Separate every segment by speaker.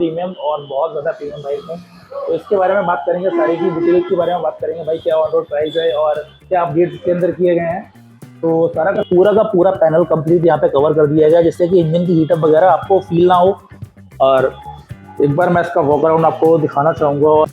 Speaker 1: Premium और बहुत ज़्यादा प्रीमियम बाइक है। तो इसके बारे में बात करेंगे, सारी की डिटेल्स के बारे में बात करेंगे भाई, क्या ऑन रोड प्राइस है और क्या अपडेट्स इसके अंदर किए गए हैं। तो सारा का पूरा पैनल कंप्लीट यहाँ पे कवर कर दिया गया, जिससे कि इंजन की हीटअप वगैरह आपको फील ना हो। और एक बार मैं इसका वॉक अराउंड आपको दिखाना चाहूँगा।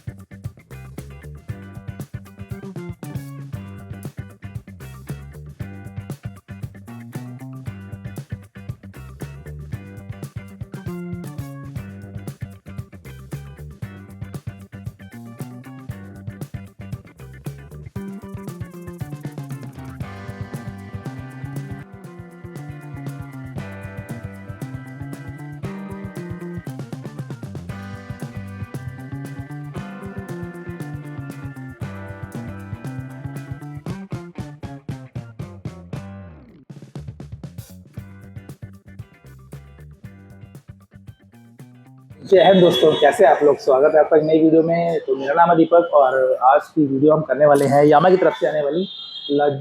Speaker 1: जय हिंद दोस्तों, कैसे आप लोग। स्वागत है आपका एक नई वीडियो में। तो मेरा नाम है दीपक और आज की वीडियो हम करने वाले हैं यामा की तरफ से आने वाली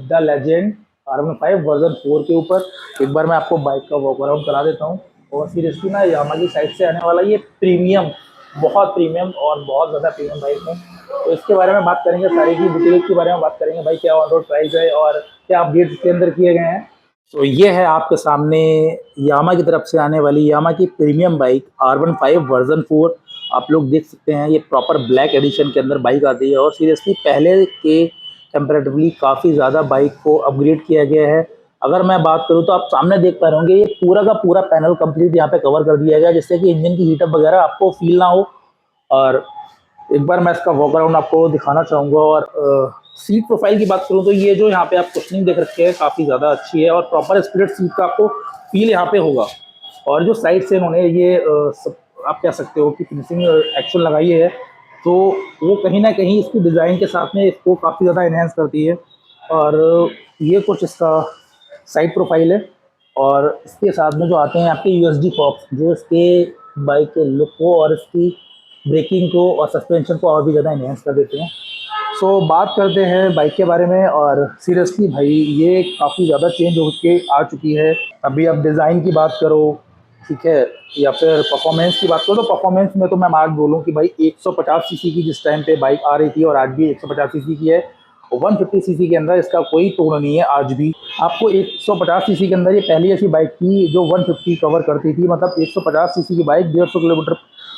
Speaker 1: द लेजेंड R15 वर्जन 4 के ऊपर। एक बार मैं आपको बाइक का वॉक अराउंड करा देता हूं। और सीरियसली ना, यामा की साइड से आने वाला ये प्रीमियम, बहुत प्रीमियम और बहुत ज़्यादा प्रीमियम बाइक है। तो इसके बारे में बात करेंगे, सारी की डिटेल्स के बारे में बात करेंगे भाई, क्या ऑन रोड प्राइस है और क्या अपडेट्स इसके अंदर किए गए हैं। तो ये है आपके सामने यामा की तरफ से आने वाली यामा की प्रीमियम बाइक R15 वर्जन 4। आप लोग देख सकते हैं, ये प्रॉपर ब्लैक एडिशन के अंदर बाइक आती है और सीरियसली पहले के कंपैरेटिवली काफ़ी ज़्यादा बाइक को अपग्रेड किया गया है। अगर मैं बात करूँ तो आप सामने देख पा रहे होंगे, ये पूरा का पूरा पैनल कंप्लीट यहाँ पे कवर कर दिया गया, जिससे कि इंजन की हीटअप वगैरह आपको फील ना हो। और एक बार मैं इसका वॉक अराउंड आपको दिखाना चाहूँगा। और सीट प्रोफाइल की बात करूँ तो ये जो यहाँ पे आप कुशनिंग देख रखे हैं काफ़ी ज़्यादा अच्छी है और प्रॉपर स्प्लिट सीट का आपको फील यहाँ पे होगा। और जो साइड से इन्होंने ये आप कह सकते हो कि फिनिशिंग एक्शन लगाई है, तो वो कहीं ना कहीं इसकी डिज़ाइन के साथ में इसको काफ़ी ज़्यादा इन्हेंस करती है। और ये कुछ इसका साइड प्रोफाइल है। और इसके साथ में जो आते हैं आपके USD फॉक्स, जो इसके बाइक के लुक को और इसकी ब्रेकिंग को और सस्पेंशन को और भी ज़्यादा इन्हेंस कर देते हैं। सो बात करते हैं बाइक के बारे में। और सीरियसली भाई, ये काफ़ी ज़्यादा चेंज हो के आ चुकी है। अभी आप डिज़ाइन की बात करो, ठीक है, या फिर परफॉर्मेंस की बात करो, तो परफॉर्मेंस में तो मैं आज बोलूँ कि भाई 150 सीसी की जिस टाइम पे बाइक आ रही थी और आज भी 150 सीसी की है। 150 सीसी के अंदर इसका कोई तोड़ नहीं है। आज भी आपको 150 सीसी के अंदर ये पहली ऐसी बाइक थी जो 150 कवर करती थी। मतलब 150 सीसी की बाइक 150 किलोमीटर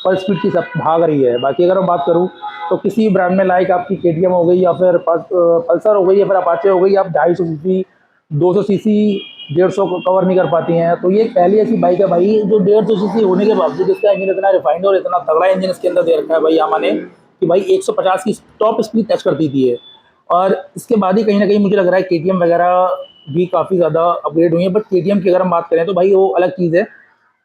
Speaker 1: पर स्पीड की सब भाग रही है। बाकी अगर मैं बात करूँ तो किसी ब्रांड में लाइक आपकी KTM हो गई या फिर पल्सर हो गई या फिर अपाचे हो गई, आप 250 सीसी 200 सीसी 150 को कवर नहीं कर पाती हैं। तो ये पहली ऐसी बाइक है भाई जो 150 सीसी होने के बावजूद इसका इंजन इतना रिफाइंड और इतना तगड़ा इंजन इसके अंदर दे रखा है भाई यामा ने, कि भाई 150 की टॉप स्पीड टच कर दी थी है। और इसके बाद ही कहीं ना कहीं मुझे लग रहा है KTM वगैरह भी काफ़ी ज़्यादा अपग्रेड हुई है। बट KTM की अगर हम बात करें तो भाई वो अलग चीज़ है,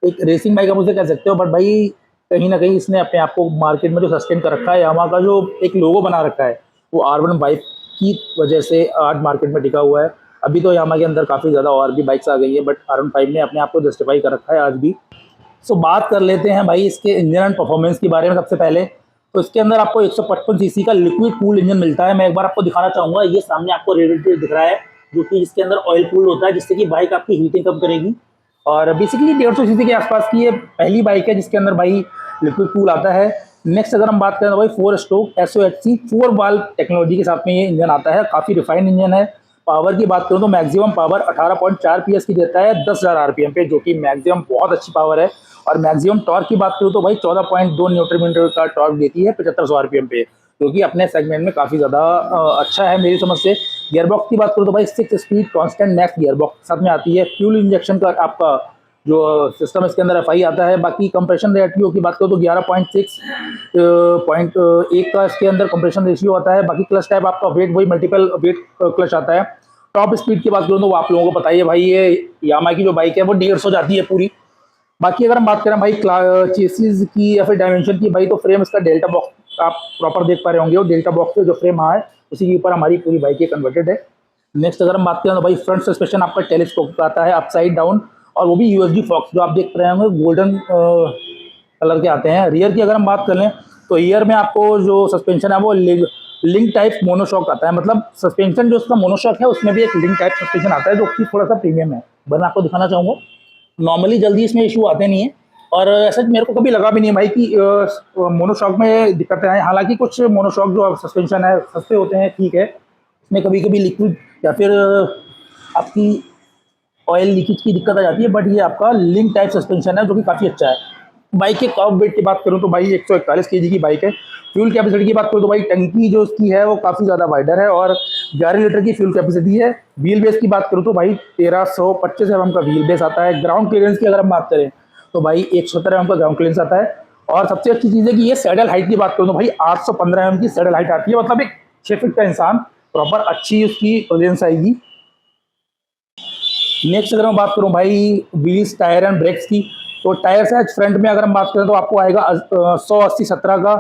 Speaker 1: एक रेसिंग बाइक आप उसे कह सकते हो। बट भाई कहीं ना कहीं इसने अपने आप को मार्केट में जो सस्टेन कर रखा है, यामा का जो एक लोगो बना रखा है, वो R15 की वजह से आज मार्केट में टिका हुआ है। अभी तो यामा के अंदर काफ़ी ज़्यादा और भी बाइक्स आ गई है, बट R15 ने अपने आप को जस्टिफाई कर रखा है आज भी। सो बात कर लेते हैं भाई इसके इंजन एंड परफॉर्मेंस के बारे में। सबसे पहले तो इसके अंदर आपको 155 सीसी का लिक्विड कूल इंजन मिलता है। मैं एक बार आपको दिखाना चाहूँगा, ये सामने आपको रेडिएटर दिख रहा है, जो कि इसके अंदर ऑयल कूल होता है, जिससे कि बाइक आपकी हीटिंग कम करेगी। और बेसिकली 150 सीसी के आसपास की ये पहली बाइक है जिसके अंदर भाई लिक्विड कूल आता है। नेक्स्ट अगर हम बात करें तो भाई 4 स्ट्रोक SOHC 4 वाल्व टेक्नोलॉजी के साथ में ये इंजन आता है। काफ़ी रिफाइंड इंजन है। पावर की बात करूँ तो मैक्सिमम पावर 18.4 PS की देता है 10,000 RPM पे, जो कि मैक्सिमम बहुत अच्छी पावर है। और मैक्सिमम टॉर्क की बात करूँ तो भाई 14.2 न्यूटन मीटर का टॉर्क देती है 7500 RPM पे, जो कि अपने सेगमेंट में काफ़ी ज़्यादा अच्छा है मेरी समझ से। गियरबॉक्स की बात करूँ तो भाई 6 स्पीड कॉन्स्टेंट मैक्स गियरबॉक्स के साथ में आती है। फ्यूल इंजेक्शन का आपका जो सिस्टम इसके अंदर FI आता है। बाकी कंप्रेशन रेशियो की बात करो तो 11.6.1 का इसके अंदर कंप्रेशन रेशियो आता है। बाकी क्लच टाइप आपका वेट वही मल्टीपल वेट क्लच आता है। टॉप स्पीड की बात करूँ तो वो आप लोगों को पता ही है भाई, ये यामा की जो बाइक है वो 150 जाती है पूरी। बाकी अगर हम बात करें भाई चेसिस की या फिर डायमेंशन की, भाई तो फ्रेम इसका डेल्टा बॉक्स आप प्रॉपर देख पा रहे होंगे। और डेल्टा बॉक्स पे जो फ्रेम है उसी के ऊपर हमारी पूरी बाइक कन्वर्टेड है। नेक्स्ट अगर हम बात करें तो भाई फ्रंट सस्पेंशन आपका टेलीस्कोप का आता है, अपसाइड डाउन, और वो भी USD फॉक्स जो आप देख रहे होंगे गोल्डन कलर के आते हैं। रियर की अगर हम बात कर लें तो रियर में आपको जो सस्पेंशन है वो लिंक टाइप मोनोशॉक आता है। मतलब सस्पेंशन जो उसका मोनोशॉक है उसमें भी एक लिंक टाइप सस्पेंशन आता है, जो कि थोड़ा सा प्रीमियम है। मैं आपको दिखाना चाहूँगा, नॉर्मली जल्दी इसमें इशू आते नहीं है। और ऐसा मेरे को कभी लगा भी नहीं भाई कि मोनोशॉक में दिक्कतें आए। हालांकि कुछ मोनोशॉक जो सस्पेंशन है सस्ते होते हैं, ठीक है, इसमें कभी कभी लिक्विड या फिर आपकी ऑयल लीकेज की दिक्कत आ जाती है, बट ये आपका लिंक टाइप सस्पेंशन है जो कि काफ़ी अच्छा है। बाइक के कर्व वेट की बात करूँ तो भाई 141 केजी की बाइक है। फ्यूल कैपेसिटी की बात करूँ तो भाई टंकी जो उसकी है वो काफ़ी ज़्यादा वाइडर है और 11 लीटर की फ्यूल कैपेसिटी है। व्हील बेस की बात करूँ तो भाई 1325 mm का व्हील बेस आता है। ग्राउंड क्लियरेंस की अगर हम बात करें तो भाई 170 mm का ग्राउंड क्लियरेंस आता है। और सबसे अच्छी चीज़ है कि ये सैडल हाइट की बात करूँ तो भाई 815 mm की सैडल हाइट आती है। मतलब एक 6 फीट का इंसान प्रॉपर अच्छी उसकी प्रेजेंस आएगी। नेक्स्ट अगर मैं बात करूं भाई व्हील्स, टायर एंड ब्रेक्स की, तो टायर साइज फ्रंट में अगर हम बात करें तो आपको आएगा 180/17 का।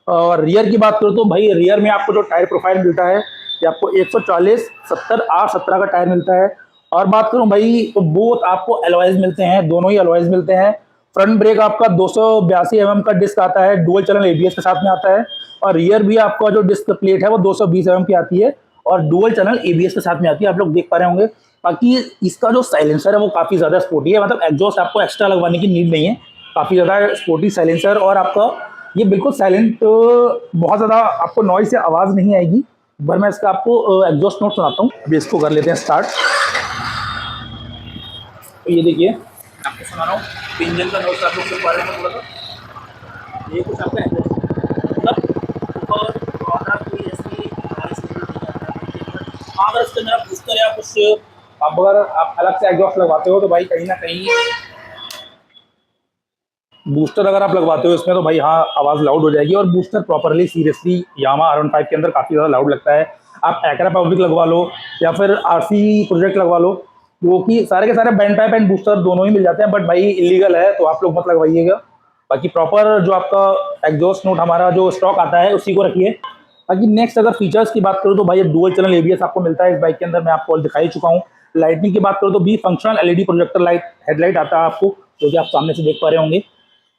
Speaker 1: और रियर की बात करूं तो भाई रियर में आपको जो टायर प्रोफाइल मिलता है ये आपको 140/70/8/17 का टायर मिलता है। और बात करूं भाई तो बोथ आपको एलॉयज मिलते हैं, दोनों ही एलॉयज मिलते हैं। फ्रंट ब्रेक आपका 282 mm का डिस्क आता है, डुअल चैनल एबीएस के साथ में आता है। और रियर भी आपका जो डिस्क प्लेट है वो 220 mm की आती है और डुअल चैनल एबीएस के साथ में आती है, आप लोग देख पा रहे होंगे। बाकी इसका जो साइलेंसर है वो काफ़ी ज़्यादा स्पोर्टी है, मतलब एग्जॉस्ट आपको एक्स्ट्रा लगवाने की नीड नहीं है, काफ़ी ज़्यादा स्पोर्टी साइलेंसर। और आपका ये बिल्कुल साइलेंट, बहुत ज़्यादा आपको नॉइस से आवाज़ नहीं आएगी। एक बार मैं इसका आपको एग्जॉस्ट नोट सुनाता हूँ। अभी इसको कर लेते हैं स्टार्ट। तो ये देखिए आपको सुना रहा हूँ इंजन का नोट, आप लोग सुन पा रहे हैं थोड़ा सा। ये कुछ आपका एग्जॉस्ट मतलब कोई ऐसी अगर इसके अंदर आप बूस्टर या कुछ आप अगर आप अलग से एग्जॉस्ट लगवाते हो तो भाई कहीं ना कहीं बूस्टर अगर आप लगवाते हो इसमें तो भाई हाँ आवाज़ लाउड हो जाएगी। और booster properly seriously Yamaha R15 के अंदर काफ़ी ज़्यादा लाउड लगता है। आप एक्रा पब्लिक लगवा लो या फिर आरसी प्रोजेक्ट लगवा लो, वो कि सारे के सारे बैंड पाइप एंड बूस्टर दोनों ही मिल जाते हैं, बट भाई इलीगल है तो आप लोग मत लगवाइएगा। बाकी प्रॉपर जो आपका एग्जॉस्ट नोट हमारा जो स्टॉक आता है उसी को रखिए। बाकी नेक्स्ट अगर फीचर्स की बात करूँ तो भाई डुअल चैनल एबीएस आपको मिलता है इस बाइक के अंदर, मैं आपको दिखा ही चुका हूँ। लाइटनिंग की बात करूँ तो be functional LED projector light headlight आता है आपको, जो कि आप सामने से देख पा रहे होंगे।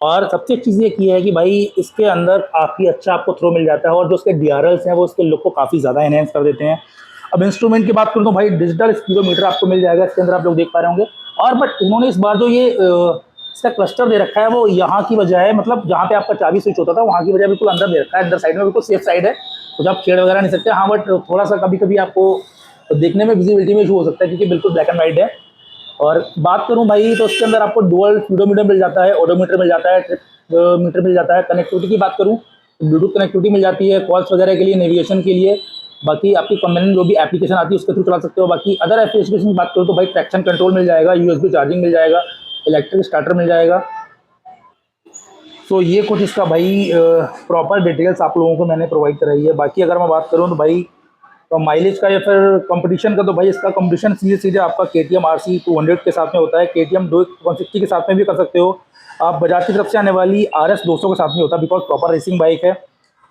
Speaker 1: और सबसे अच्छी चीज़ ये की है कि भाई इसके अंदर काफ़ी अच्छा आपको थ्रो मिल जाता है और जो उसके डीआरएल्स हैं वो इसके लुक को काफ़ी ज़्यादा एनहेंस कर देते हैं। अब इंस्ट्रूमेंट की बात करूँ तो भाई डिजिटल स्पीडोमीटर आपको मिल जाएगा इसके अंदर, आप लोग देख पा रहे होंगे। और बट उन्होंने इस बार जो ये इसका क्लस्टर दे रखा है वो यहाँ की बजाय, मतलब जहाँ पे आपका चाबी स्विच होता था वहाँ की बजाय बिल्कुल अंदर दे रखा है, अंदर साइड में, बिल्कुल सेफ साइड है, कुछ आप छेड़ वगैरह नहीं सकते। हाँ बट थोड़ा सा कभी कभी आपको देखने में विजिबिलिटी में इशू हो सकता है क्योंकि बिल्कुल ब्लैक एंड वाइट है। और बात करूं भाई तो उसके अंदर आपको डुअल स्पीडोमीटर मिल जाता है, ओडोमीटर मिल जाता है, ट्रिप मीटर मिल जाता है। कनेक्टिविटी की बात करूं तो ब्लूटूथ कनेक्टिविटी मिल जाती है, कॉल्स वगैरह के लिए, नेविगेशन के लिए। बाकी आपकी कॉम्बिनेशन जो भी एप्लीकेशन आती है उसके थ्रू चला सकते हो। बाकी अदर एप्लीकेशन की बात करूँ तो भाई ट्रैक्शन कंट्रोल मिल जाएगा, यूएसबी चार्जिंग मिल जाएगा, इलेक्ट्रिक स्टार्टर मिल जाएगा। तो ये कुछ इसका भाई प्रॉपर डिटेल्स आप लोगों को मैंने प्रोवाइड कराई है। बाकी अगर मैं बात करूँ तो भाई तो माइलेज का या फिर कंपटीशन का, तो भाई इसका कंपटीशन सीधे सीधे आपका KTM RC 200 के साथ में होता है, KTM 160 के साथ में भी कर सकते हो आप, बजाज की तरफ से आने वाली RS 200 के साथ में होता है, बिकॉज प्रॉपर रेसिंग बाइक है।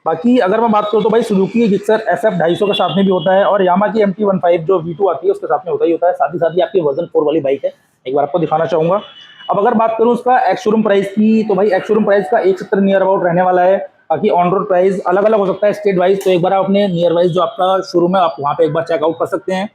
Speaker 1: बाकी अगर मैं बात करूँ तो भाई सुजुकी जिक्सर SF 250 के साथ में भी होता है और यामा की MT-15 जो V2 आती है उसके साथ में होता ही होता है। साथ ही आपकी वर्जन 4 वाली बाइक है, एक बार आपको दिखाना चाहूँगा। अब अगर बात करूँ उसका एक्स शोरूम प्राइस की, तो भाई एक्स शोरूम प्राइस का 170 नियर अबाउट रहने वाला है। बाकी ऑन रोड प्राइस अलग अलग हो सकता है स्टेट वाइज, तो एक बार आप अपने नियर वाइज जो आपका शोरूम है आप वहाँ पे एक बार चेकआउट कर सकते हैं।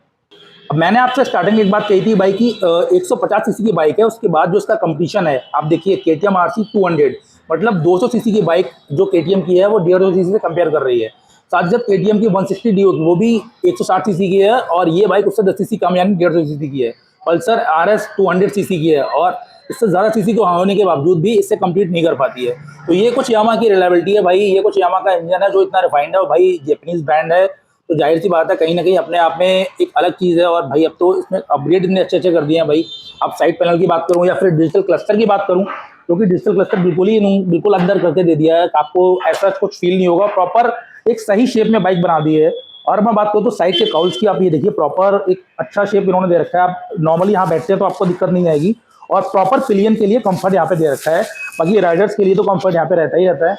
Speaker 1: अब मैंने आपसे स्टार्टिंग में एक बात कही थी बाइक की 150 सीसी की बाइक है, उसके बाद जो इसका कंपटीशन है आप देखिए KTM RC 200, मतलब 200 सीसी की बाइक जो KTM की है वो 150 सीसी से कंपेयर कर रही है। साथ ही साथ KTM की 160 डी वो भी 160 सीसी की है और ये बाइक उससे 10 सीसी कम यानी 150 सीसी की है। पल्सर RS 200 सीसी की है और इससे ज़्यादा सीसी को होने के बावजूद भी इससे कंप्लीट नहीं कर पाती है। तो ये कुछ यामा की रिलायबिलिटी है भाई, ये कुछ यामा का इंजन है जो इतना रिफाइंड है और भाई जैपनीज ब्रांड है, तो जाहिर सी बात है कहीं ना कहीं अपने आप में एक अलग चीज़ है। और भाई अब तो इसमें अपग्रेड इतने अच्छे अच्छे कर दिए हैं भाई। अब साइड पैनल की बात करूँ या फिर डिजिटल क्लस्टर की बात करूँ, क्योंकि डिजिटल क्लस्टर बिल्कुल अंदर करके दे दिया है, आपको ऐसा कुछ फील नहीं होगा, प्रॉपर एक सही शेप में बाइक बना दी है। और मैं बात करूँ तो साइड के काउल्स की, आप ये देखिए प्रॉपर एक अच्छा शेप इन्होंने दे रखा है, आप नॉर्मली यहाँ बैठते हैं तो आपको दिक्कत नहीं आएगी। और प्रॉपर पिलियन के लिए कंफर्ट यहाँ पे दे रखा है, बाकी राइडर्स के लिए तो कंफर्ट यहाँ पे रहता ही रहता है।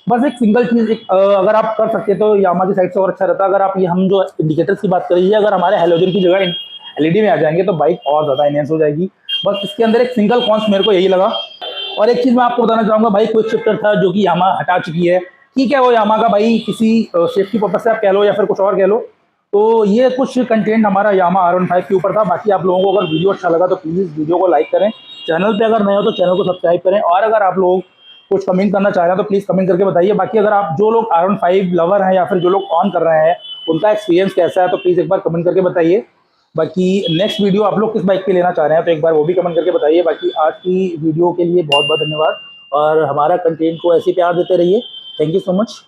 Speaker 1: बस एक सिंगल चीज़ अगर आप कर सकते तो यामा की साइड से और अच्छा रहता। अगर आप ये हम जो इंडिकेटर्स की बात करिए, अगर हमारे हेलोजन की जगह LED में आ जाएंगे तो बाइक और ज़्यादा एनहेंस हो जाएगी। बस इसके अंदर एक सिंगल कॉन्स मेरे को यही लगा। और एक चीज़ मैं आपको बताना चाहूँगा भाई, क्विक शिफ्टर था जो कि यामा हटा चुकी है, ठीक है, वो यामा का भाई किसी सेफ्टी पर्पज से आप कह लो या फिर कुछ और कह लो। तो ये कुछ कंटेंट हमारा यामा R15 के ऊपर था। बाकी आप लोगों को अगर वीडियो अच्छा लगा तो प्लीज़ वीडियो को लाइक करें, चैनल पे अगर नए हो तो चैनल को सब्सक्राइब करें, और अगर आप लोग कुछ कमेंट करना चाह रहे हैं तो प्लीज़ कमेंट करके बताइए। बाकी अगर आप जो लोग R15 लवर हैं या फिर जो लोग ऑन कर रहे हैं उनका एक्सपीरियंस कैसा है तो प्लीज़ एक बार कमेंट करके बताइए। बाकी नेक्स्ट वीडियो आप लोग किस बाइक पे लेना चाह रहे हैं तो एक बार वो भी कमेंट करके बताइए। बाकी आज की वीडियो के लिए बहुत बहुत धन्यवाद, और हमारा कंटेंट को ऐसे ही प्यार देते रहिए। Thank you so much.